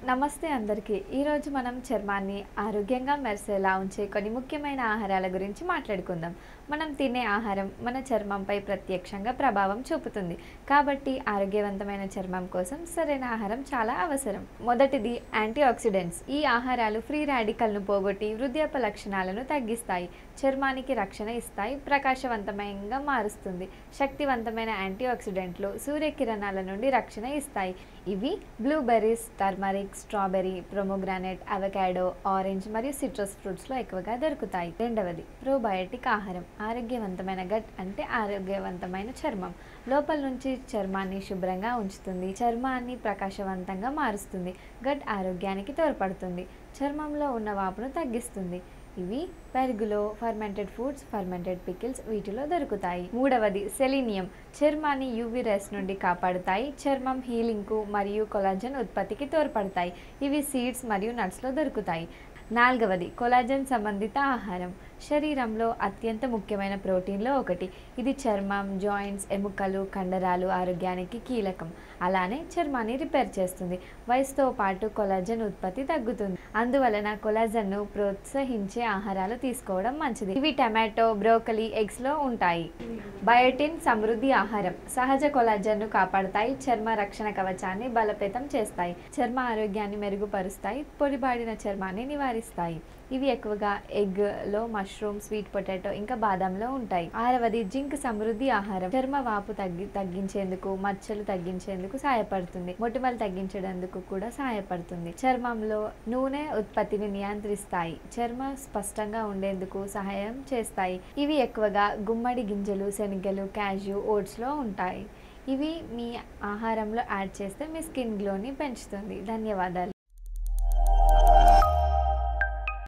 నమస్తే అందరికీ. ఈరోజు మనం చర్మాన్ని ఆరోగ్యంగా మెరిసేలా ఉంచే కొన్ని ముఖ్యమైన ఆహారాల గురించి మాట్లాడుకుందాం. మనం తినే ఆహారం మన చర్మంపై ప్రత్యక్షంగా ప్రభావం చూపుతుంది. కాబట్టి ఆరోగ్యవంతమైన చర్మం కోసం సరైన ఆహారం చాలా అవసరం. మొదటిది యాంటీఆక్సిడెంట్స్. ఈ ఆహారాలు ఫ్రీ రాడికల్ను పోగొట్టి వృద్ధాప్య లక్షణాలను తగ్గిస్తాయి, చర్మానికి రక్షణ ఇస్తాయి, ప్రకాశవంతమైనగా మారుస్తుంది. శక్తివంతమైన యాంటీఆక్సిడెంట్లు సూర్యకిరణాల నుండి రక్షణ ఇస్తాయి. ఇవి blueberries, turmeric, strawberry, pomegranate, avocado, orange మరియు సిట్రస్ ఫ్రూట్స్లో ఎక్కువగా దొరుకుతాయి. రెండవది ప్రోబయోటిక్ ఆహారం. ఆరోగ్యవంతమైన గట్ అంటే ఆరోగ్యవంతమైన చర్మం. లోపల నుంచి చర్మాన్ని శుభ్రంగా ఉంచుతుంది, చర్మాన్ని ప్రకాశవంతంగా మారుస్తుంది, గట్ ఆరోగ్యానికి తోడ్పడుతుంది, చర్మంలో ఉన్న వాపును తగ్గిస్తుంది. ఇవి పెరుగులో, ఫర్మెంటెడ్ ఫుడ్స్, ఫర్మెంటెడ్ పికిల్స్ వీటిలో దొరుకుతాయి. మూడవది సెలీనియం. చర్మాన్ని యూవీ రేస్ నుండి కాపాడుతాయి, చర్మం హీలింగ్కు మరియు కొలాజన్ ఉత్పత్తికి తోడ్పడతాయి. ఇవి సీడ్స్ మరియు నట్స్లో దొరుకుతాయి. నాలుగవది కొలాజన్ సంబంధిత ఆహారం. శరీరంలో అత్యంత ముఖ్యమైన ప్రోటీన్లో ఒకటి. ఇది చర్మం, జాయింట్స్, ఎముకలు, కండరాలు ఆరోగ్యానికి కీలకం. అలానే చర్మాన్ని రిపేర్ చేస్తుంది. వయసుతో పాటు కొలాజన్ ఉత్పత్తి తగ్గుతుంది. అందువలన కొలాజన్ను ప్రోత్సహించే ఆహారాలు తీసుకోవడం మంచిది. ఇవి టమాటో, బ్రోకలీ, ఎగ్స్లో ఉంటాయి. బయోటిన్ సమృద్ధి ఆహారం. సహజ కొలాజన్ను కాపాడుతాయి, చర్మ రక్షణ కవచాన్ని బలోపేతం చేస్తాయి, చర్మ ఆరోగ్యాన్ని మెరుగుపరుస్తాయి, పొడిబాడిన చర్మాన్ని నివారిస్తాయి. ఇవి ఎక్కువగా ఎగ్లో, మష్రూమ్, స్వీట్ పొటాటో ఇంకా బాదంలో ఉంటాయి. ఆరవది జింక్ సమృద్ధి ఆహారం. చర్మ వాపు తగ్గించేందుకు, మచ్చలు తగ్గించేందుకు సహాయపడుతుంది, మొటిమలు తగ్గించేందుకు కూడా సహాయపడుతుంది. చర్మంలో నూనె ఉత్పత్తిని నియంత్రిస్తాయి, చర్మ స్పష్టంగా ఉండేందుకు సహాయం చేస్తాయి. ఇవి ఎక్కువగా గుమ్మడి గింజలు, శనగలు, క్యాష్యూ, ఓట్స్లో ఉంటాయి. ఇవి మీ ఆహారంలో యాడ్ చేస్తే మీ స్కిన్ గ్లోని పెంచుతుంది. ధన్యవాదాలు.